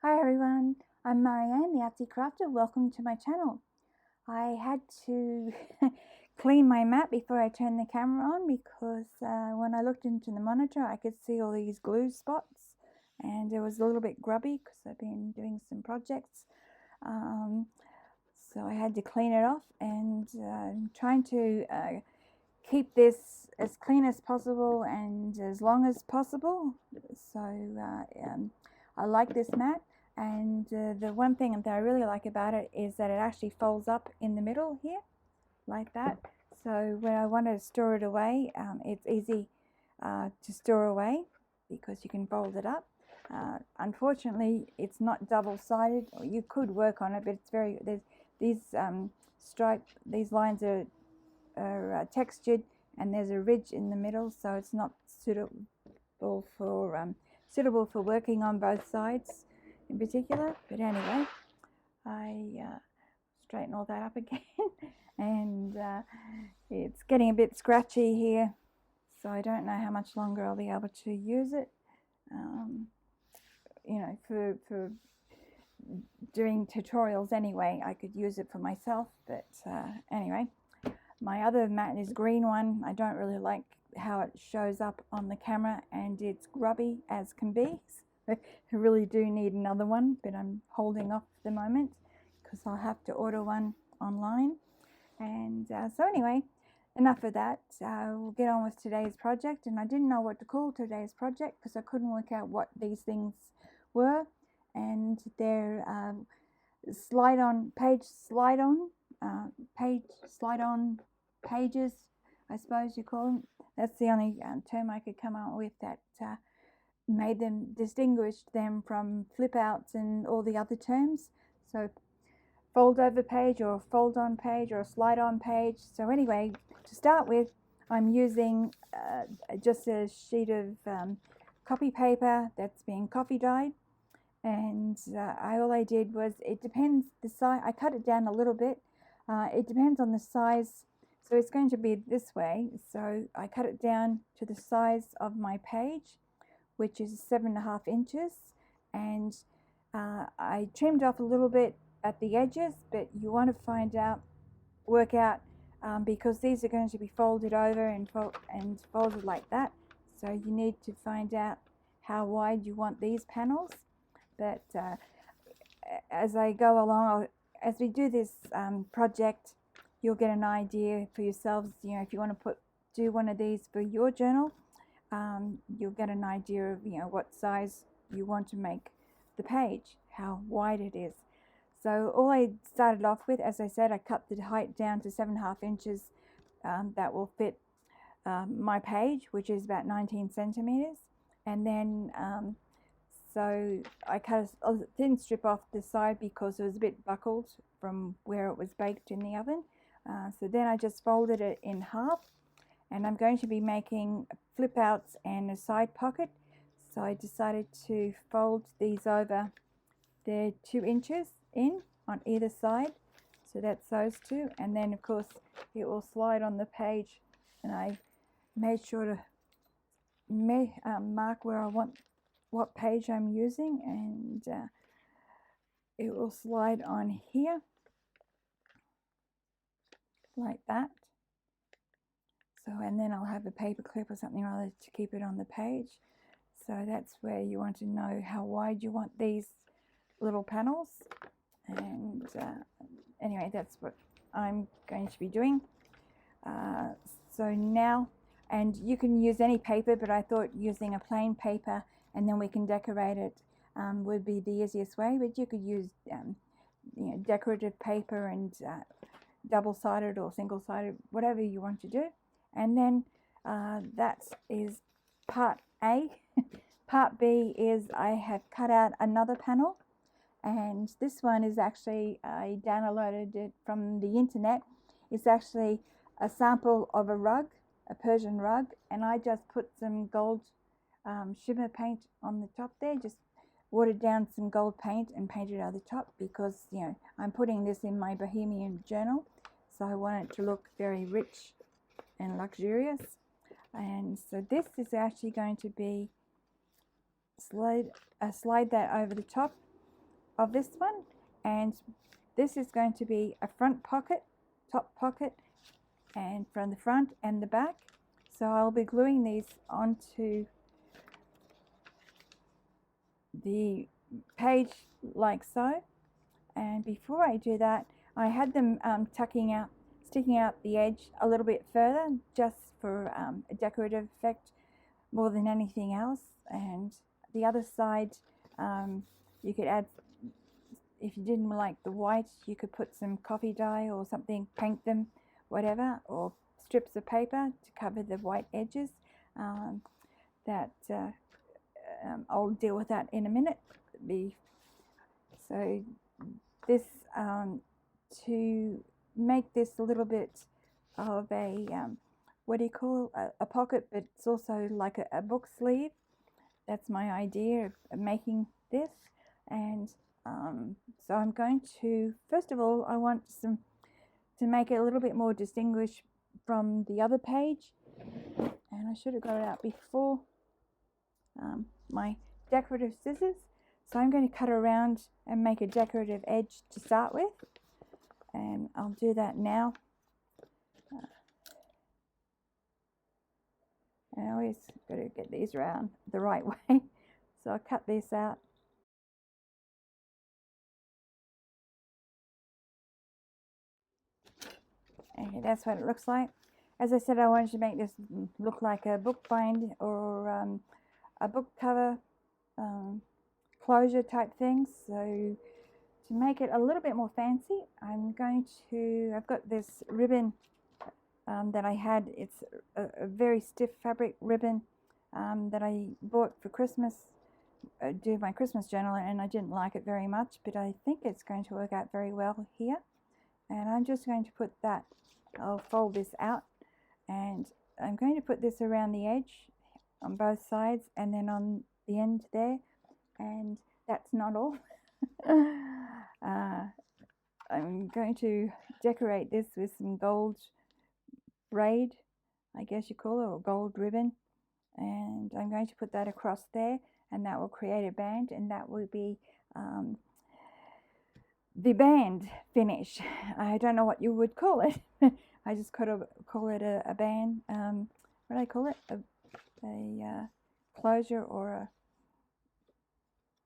Hi everyone, I'm Marieanne, the Artsie Crafter. Welcome to my channel. I had to clean my mat before I turned the camera on because when I looked into the monitor I could see all these glue spots and it was a little bit grubby because I've been doing some projects. So I had to clean it off and trying to keep this as clean as possible and as long as possible. So I like this mat, and the one thing that I really like about it is that it actually folds up in the middle here like that. So when I want to store it away, it's easy to store away because you can fold it up. Unfortunately, it's not double-sided. You could work on it, but it's very, there's these these lines are textured, and there's a ridge in the middle, so it's not suitable for working on both sides in particular. But anyway, I straighten all that up again and it's getting a bit scratchy here, so I don't know how much longer I'll be able to use it, you know, for doing tutorials anyway. I could use it for myself, but anyway, my other mat is green one. I don't really like how it shows up on the camera, and it's grubby as can be. I really do need another one, but I'm holding off at the moment because I'll have to order one online. And so anyway, enough of that. We'll get on with today's project. And I didn't know what to call today's project because I couldn't work out what these things were. And they're page slide on pages, I suppose you call them. That's the only term I could come up with that made them, distinguished them from flip outs and all the other terms. So fold over page or fold on page or slide on page. So anyway, to start with, I'm using just a sheet of copy paper that's been coffee dyed, and all I did was, it depends the size, I cut it down a little bit. It depends on the size, so it's going to be this way. So I cut it down to the size of my page, which is 7.5 inches, and I trimmed off a little bit at the edges, but you want to work out because these are going to be folded over and folded like that, so you need to find out how wide you want these panels. But as I go along, as we do this project, you'll get an idea for yourselves. You know, if you want to do one of these for your journal, you'll get an idea of, you know, what size you want to make the page, how wide it is. So all I started off with, as I said, I cut the height down to 7.5 inches. That will fit my page, which is about 19 centimeters. And then so I cut a thin strip off the side because it was a bit buckled from where it was baked in the oven. So then I just folded it in half, and I'm going to be making flip outs and a side pocket. So I decided to fold these over. They're 2 inches in on either side, so that's those two, and then of course it will slide on the page, and I made sure to mark where I want what page I'm using, and it will slide on here like that. So, and then I'll have a paper clip or something or other to keep it on the page. So that's where you want to know how wide you want these little panels. And anyway, that's what I'm going to be doing. So now, and you can use any paper, but I thought using a plain paper and then we can decorate it would be the easiest way. But you could use you know, decorative paper and double-sided or single-sided, whatever you want to do. And then that is part A. Part B is I have cut out another panel, and this one is actually, I downloaded it from the internet. It's actually a sample of a rug, a Persian rug, and I just put some gold shimmer paint on the top there, just watered down some gold paint and painted over the top because, you know, I'm putting this in my Bohemian journal, so I want it to look very rich and luxurious. And so this is actually going to be slide that over the top of this one, and this is going to be a front pocket, top pocket, and from the front and the back. So I'll be gluing these onto the page like so. And before I do that, I had them sticking out the edge a little bit further, just for a decorative effect more than anything else. And the other side, you could add, if you didn't like the white, you could put some coffee dye or something, paint them, whatever, or strips of paper to cover the white edges. I'll deal with that in a minute. So this, to make this a little bit of a, what do you call a pocket, but it's also like a book sleeve. That's my idea of making this. And so I'm going to, first of all, I want to make it a little bit more distinguished from the other page. And I should have got it out before, my decorative scissors. So I'm going to cut around and make a decorative edge to start with. And I'll do that now. And I always got to get these around the right way. So I'll cut this out. Okay, that's what it looks like. As I said, I wanted to make this look like a book bind or a book cover closure type thing. So to make it a little bit more fancy, I've got this ribbon that I had. It's a very stiff fabric ribbon that I bought for Christmas, do my Christmas journal, and I didn't like it very much, but I think it's going to work out very well here. And I'm just going to put that, I'll fold this out, and I'm going to put this around the edge on both sides and then on the end there. And that's not all. I'm going to decorate this with some gold braid, I guess you call it, or gold ribbon, and I'm going to put that across there, and that will create a band, and that will be the band finish. I don't know what you would call it. I just could call it a band. What do I call it? A closure, or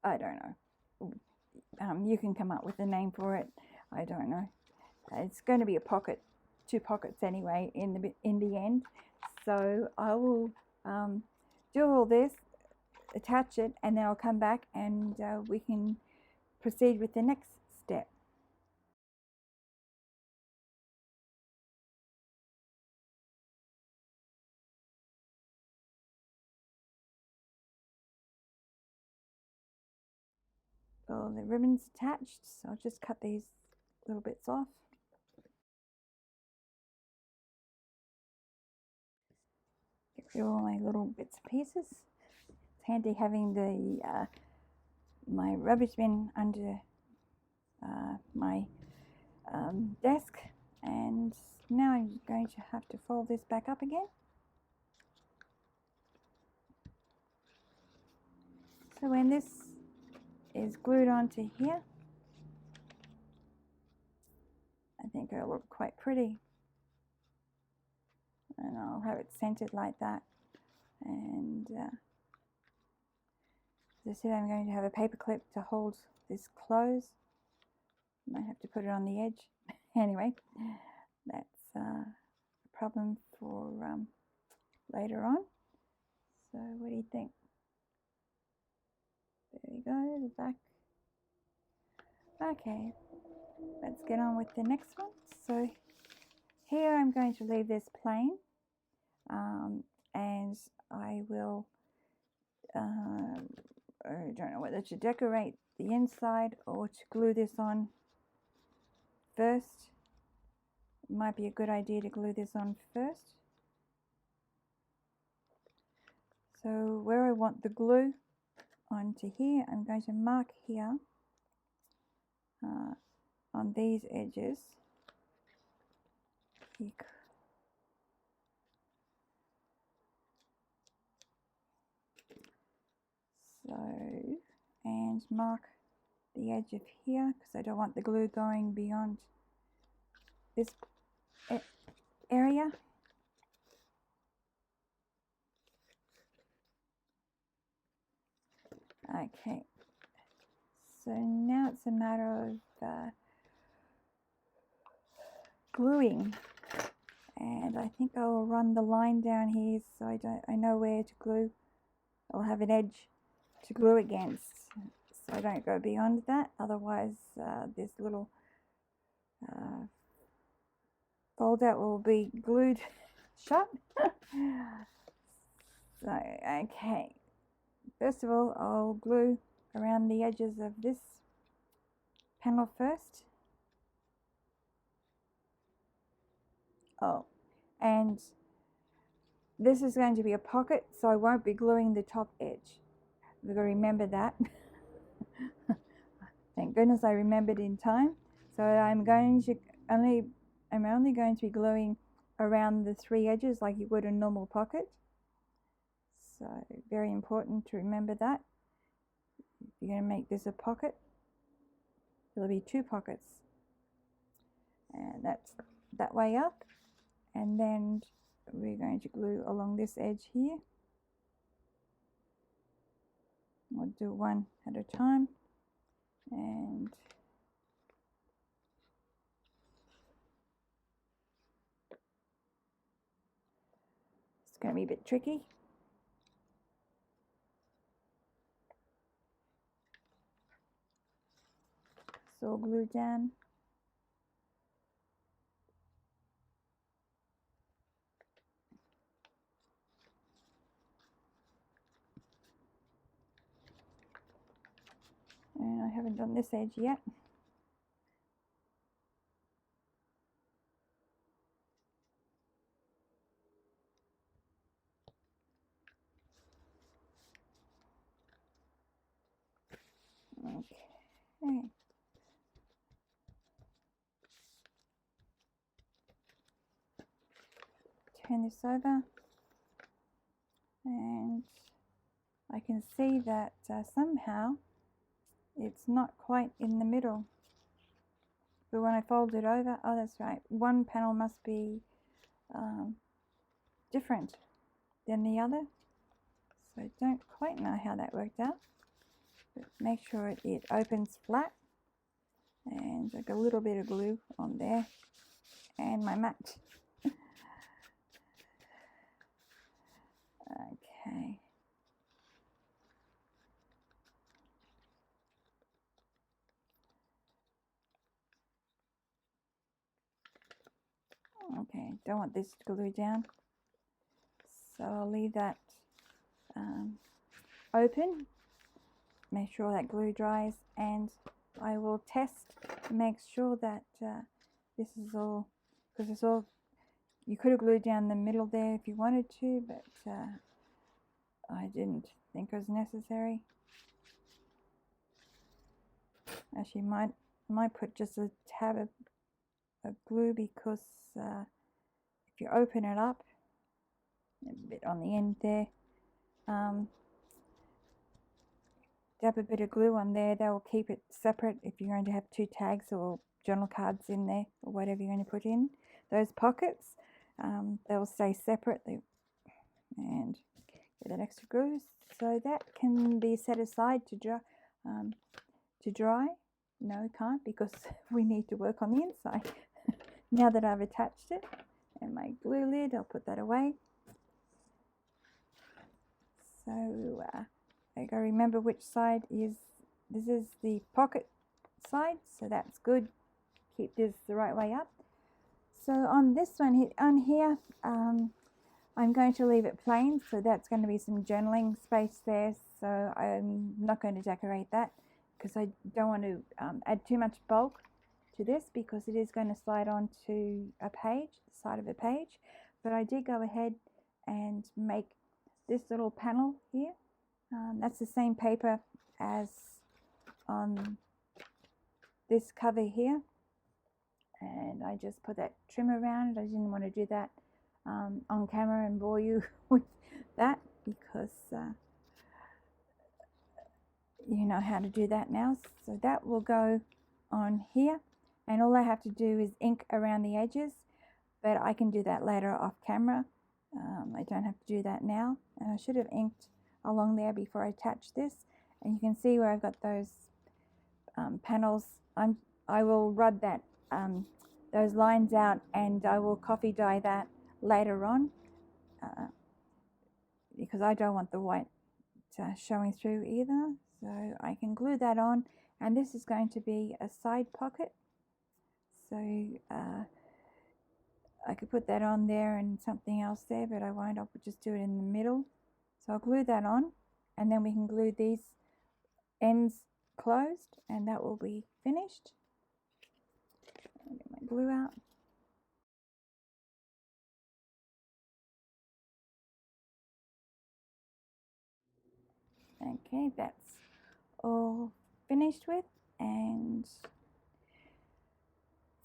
I don't know. You can come up with a name for it. I don't know. It's going to be a pocket, 2 pockets anyway in the end. So I will do all this, attach it, and then I'll come back and we can proceed with the next step. Well, the ribbon's attached, so I'll just cut these little bits off. Get rid of all my little bits and pieces. It's handy having the my rubbish bin under my desk. And now I'm going to have to fold this back up again. So when this is glued onto here, I think it'll look quite pretty. And I'll have it centered like that. And as I said, I'm going to have a paper clip to hold this closed. Might have to put it on the edge. Anyway, that's a problem for later on. So what do you think? There we go, the back. Okay, let's get on with the next one. So here I'm going to leave this plain, and I will, I don't know whether to decorate the inside or to glue this on first. It might be a good idea to glue this on first. So where I want the glue onto here, I'm going to mark here on these edges. So, and mark the edge of here because I don't want the glue going beyond this area. Okay, so now it's a matter of gluing, and I think I will run the line down here so I know where to glue. I'll have an edge to glue against, so I don't go beyond that. Otherwise, this little fold out will be glued shut. So, okay. First of all, I'll glue around the edges of this panel first. Oh, and this is going to be a pocket, so I won't be gluing the top edge. We've got to remember that. Thank goodness I remembered in time. So I'm only going to be gluing around the 3 edges like you would a normal pocket. So very important to remember that. If you're going to make this a pocket, there'll be 2 pockets, and that's that way up, and then we're going to glue along this edge here. We'll do one at a time, and it's going to be a bit tricky. It's all glued down. And I haven't done this edge yet. Okay. Turn this over, and I can see that somehow it's not quite in the middle. But when I fold it over, oh, that's right, one panel must be different than the other. So I don't quite know how that worked out. But make sure it opens flat, and like a little bit of glue on there, and my mat. Okay. Okay, don't want this to glue down, so I'll leave that open. Make sure that glue dries, and I will test to make sure that this is all, because it's all, you could have glued down the middle there if you wanted to, but I didn't think it was necessary. Actually, might put just a tab of glue, because if you open it up, a bit on the end there, dab a bit of glue on there. That will keep it separate if you're going to have 2 tags or journal cards in there, or whatever you're going to put in those pockets. They will stay separate, and get that extra glue, so that can be set aside to dry. No, it can't, because we need to work on the inside. Now that I've attached it, and my glue lid, I'll put that away. So I gotta remember which side is, this is the pocket side, so that's good. Keep this the right way up. So on this one, on here, I'm going to leave it plain, so that's going to be some journaling space there, so I'm not going to decorate that, because I don't want to add too much bulk to this, because it is going to slide onto a page, the side of a page. But I did go ahead and make this little panel here. That's the same paper as on this cover here, and I just put that trim around it. I didn't want to do that on camera and bore you with that, because you know how to do that now. So that will go on here, and all I have to do is ink around the edges, but I can do that later off camera. I don't have to do that now, and I should have inked along there before I attach this. And you can see where I've got those panels. I will rub that those lines out, and I will coffee dye that later on because I don't want the white showing through either. So I can glue that on, and this is going to be a side pocket. So I could put that on there and something else there, but I won't. I'll just do it in the middle. So I'll glue that on, and then we can glue these ends closed, and that will be finished. I'll get my glue out. Okay, that's all finished with, and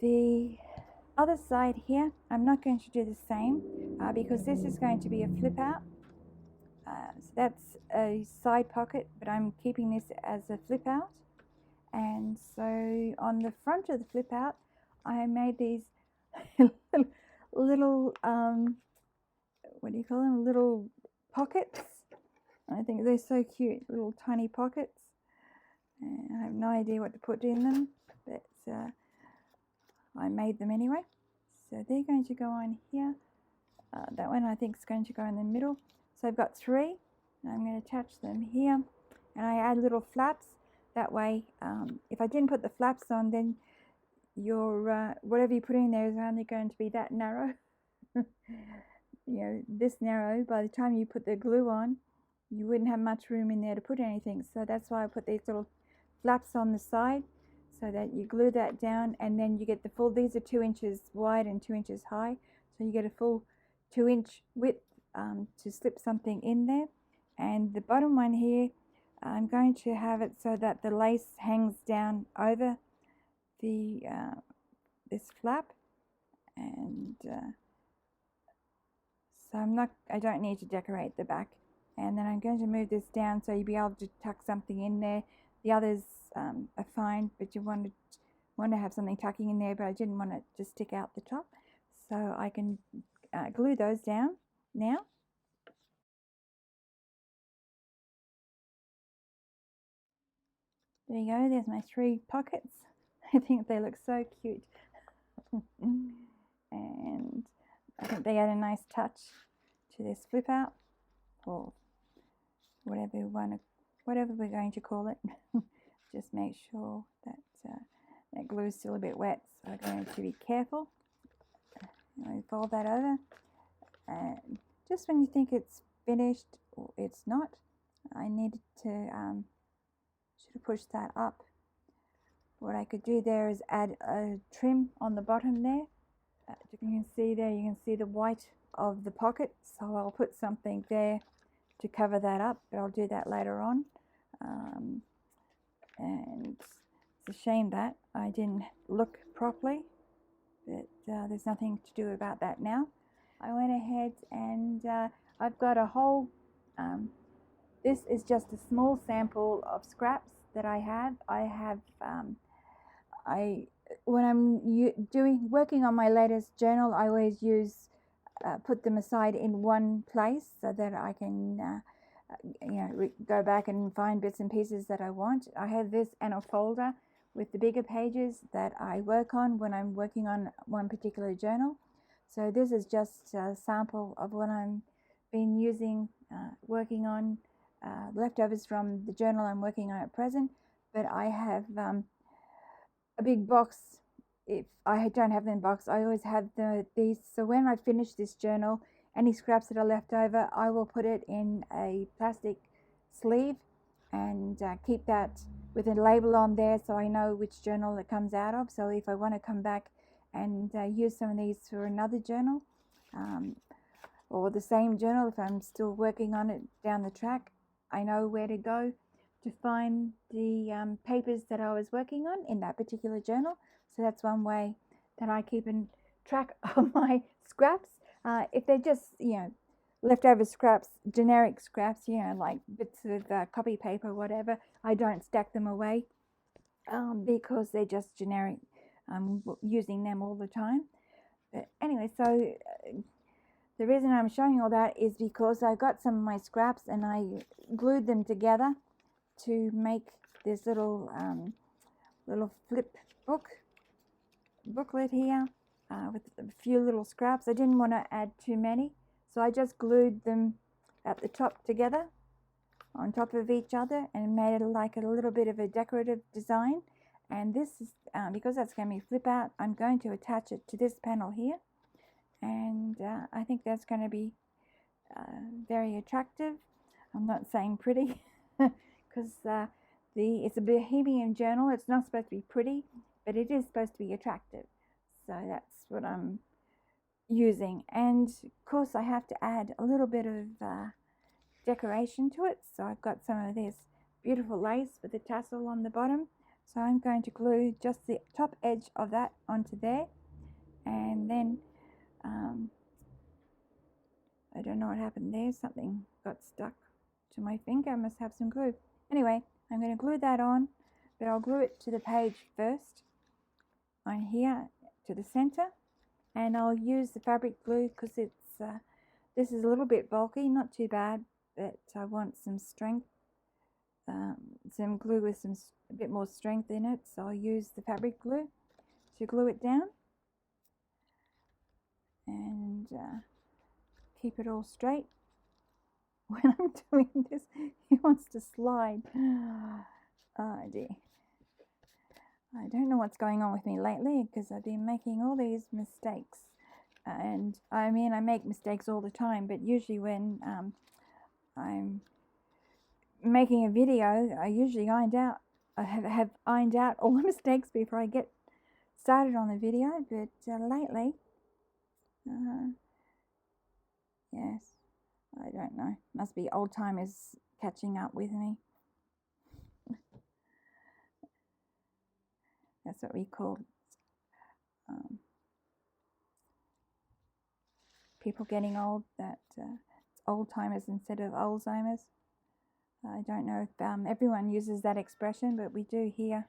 the other side here, I'm not going to do the same because this is going to be a flip out. So that's a side pocket, but I'm keeping this as a flip out. And so on the front of the flip out, I made these little, what do you call them? Little pockets. I think they're so cute, little tiny pockets. I have no idea what to put in them, but I made them anyway. So they're going to go on here. That one I think is going to go in the middle. So I've got 3. I'm going to attach them here, and I add little flaps. That way, if I didn't put the flaps on, then your whatever you put in there is only going to be that narrow. You know, this narrow. By the time you put the glue on, you wouldn't have much room in there to put anything. So that's why I put these little flaps on the side, so that you glue that down, and then you get the full. These are 2 inches wide and 2 inches high, so you get a full 2-inch width to slip something in there. And the bottom one here, I'm going to have it so that the lace hangs down over the this flap, and so I don't need to decorate the back. And then I'm going to move this down so you'll be able to tuck something in there. The others are fine, but you want to have something tucking in there, but I didn't want it to stick out the top. So I can glue those down now. There you go, there's my 3 pockets. I think they look so cute. And I think they add a nice touch to this flip out, or whatever we're going to call it. Just make sure that that glue is still a bit wet, so I'm going to be careful. Fold that over, and just when you think it's finished or it's not, I needed to should have pushed that up. What I could do there is add a trim on the bottom there. You can see there, you can see the white of the pocket, so I'll put something there to cover that up, but I'll do that later on. And it's a shame that I didn't look properly, but there's nothing to do about that now. I went ahead and I've got a whole, this is just a small sample of scraps that I have. When I'm working on my latest journal, I always put them aside in one place so that I can go back and find bits and pieces that I want. I have this and a folder with the bigger pages that I work on when I'm working on one particular journal. So this is just a sample of what I've been using, working on, leftovers from the journal I'm working on at present. But I have a big box. If I don't have them in box, I always have these. So when I finish this journal, any scraps that are left over, I will put it in a plastic sleeve and keep that with a label on there, so I know which journal it comes out of. So if I want to come back and use some of these for another journal, or the same journal, if I'm still working on it down the track, I know where to go to find the papers that I was working on in that particular journal. So that's one way that I keep in track of my scraps. If they're just, leftover scraps, generic scraps, you know, like bits of copy paper, whatever. I don't stack them away because they're just generic. I'm using them all the time. But anyway, so the reason I'm showing all that is because I got some of my scraps and I glued them together to make this little flip booklet here with a few little scraps. I didn't want to add too many, so I just glued them at the top together on top of each other and made it like a little bit of a decorative design. And this is because that's going to be flip out, I'm going to attach it to this panel here, and I think that's going to be very attractive. I'm not saying pretty because it's a Bohemian journal. It's not supposed to be pretty, but it is supposed to be attractive. So that's what I'm using. And of course I have to add a little bit of decoration to it. So I've got some of this beautiful lace with a tassel on the bottom. So I'm going to glue just the top edge of that onto there. And then I don't know what happened there. Something got stuck to my finger. I must have some glue. Anyway, I'm going to glue that on, but I'll glue it to the page first on here to the center, and I'll use the fabric glue because it's this is a little bit bulky, not too bad, but I want some strength, some glue with a bit more strength in it, so I'll use the fabric glue to glue it down and keep it all straight. When I'm doing this, he wants to slide. Oh dear. I don't know what's going on with me lately because I've been making all these mistakes. And I mean, I make mistakes all the time, but usually when I'm making a video, I usually have ironed out all the mistakes before I get started on the video. But lately, yes, I don't know. Must be old timers catching up with me. That's what we call people getting old. That it's old timers instead of Alzheimer's. I don't know if everyone uses that expression, but we do here.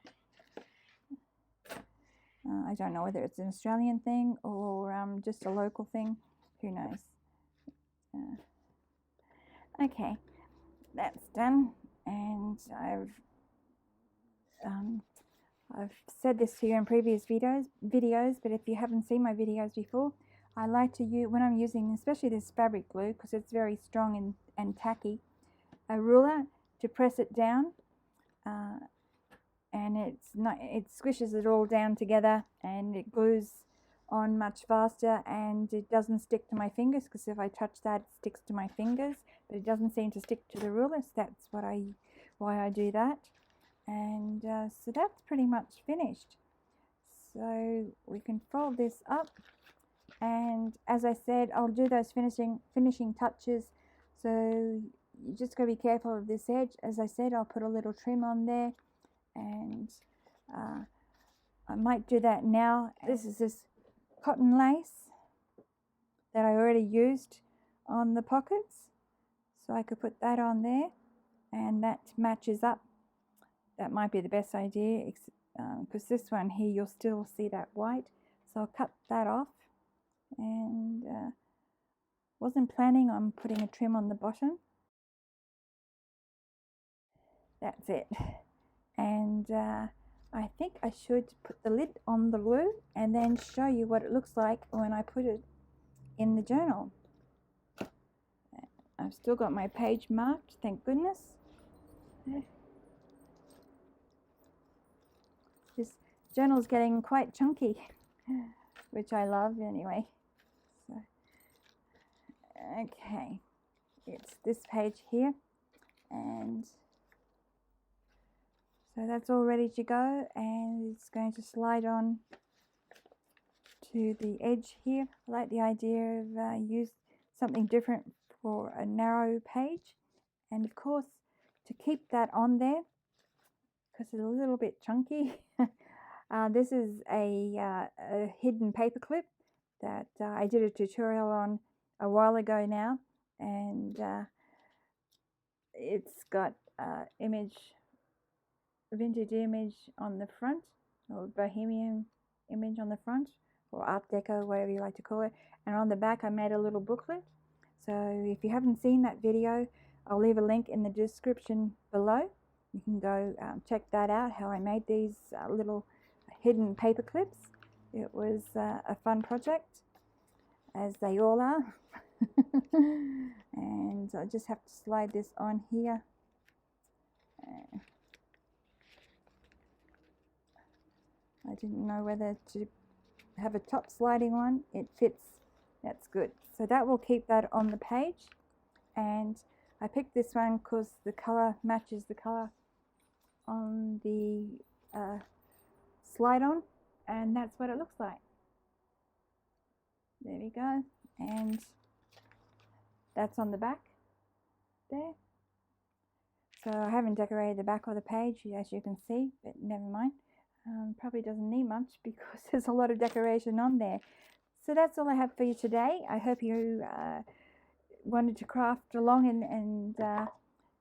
I don't know whether it's an Australian thing or just a local thing. Who knows? Okay, that's done, and I've said this to you in previous videos, but if you haven't seen my videos before, I like to use, when I'm using especially this fabric glue, because it's very strong and tacky, a ruler to press it down, and it squishes it all down together, and it glues on much faster, and it doesn't stick to my fingers, because if I touch that, it sticks to my fingers, but it doesn't seem to stick to the ruler, so that's why I do that. And so that's pretty much finished. So we can fold this up, and as I said, I'll do those finishing touches. So you just got to be careful of this edge. As I said, I'll put a little trim on there, and I might do that now. This is this cotton lace that I already used on the pockets, so I could put that on there, and that matches up. That might be the best idea, because this one here, you'll still see that white. So I'll cut that off, and wasn't planning on putting a trim on the bottom. That's it. And I think I should put the lid on the glue and then show you what it looks like when I put it in the journal. I've still got my page marked, thank goodness. This journal's getting quite chunky, which I love anyway. So, okay, it's this page here, and so that's all ready to go, and it's going to slide on to the edge here. I like the idea of use something different for a narrow page, and of course to keep that on there, because it's a little bit chunky. This is a hidden paper clip that I did a tutorial on a while ago now, and it's got vintage image on the front, or bohemian image on the front, or art deco, whatever you like to call it. And on the back I made a little booklet. So if you haven't seen that video, I'll leave a link in the description below. You can go check that out, how I made these little hidden paper clips. It was a fun project, as they all are. And I just have to slide this on here. I didn't know whether to have a top sliding one. It fits, that's good. So that will keep that on the page. And I picked this one because the color matches the color on the slide on, and that's what it looks like. There we go, and that's on the back there. So I haven't decorated the back of the page, as you can see, but never mind. Probably doesn't need much because there's a lot of decoration on there. So that's all I have for you today. I hope you wanted to craft along and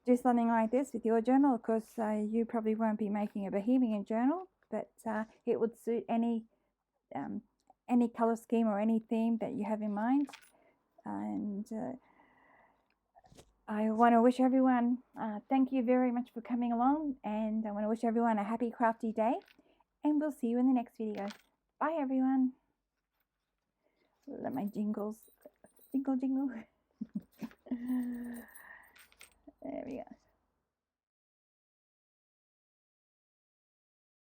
do something like this with your journal. Of course, you probably won't be making a bohemian journal, but it would suit any color scheme or any theme that you have in mind. And I want to wish everyone, thank you very much for coming along, and I want to wish everyone a happy crafty day, and we'll see you in the next video. Bye everyone. Let my jingles, jingle jingle. There we go.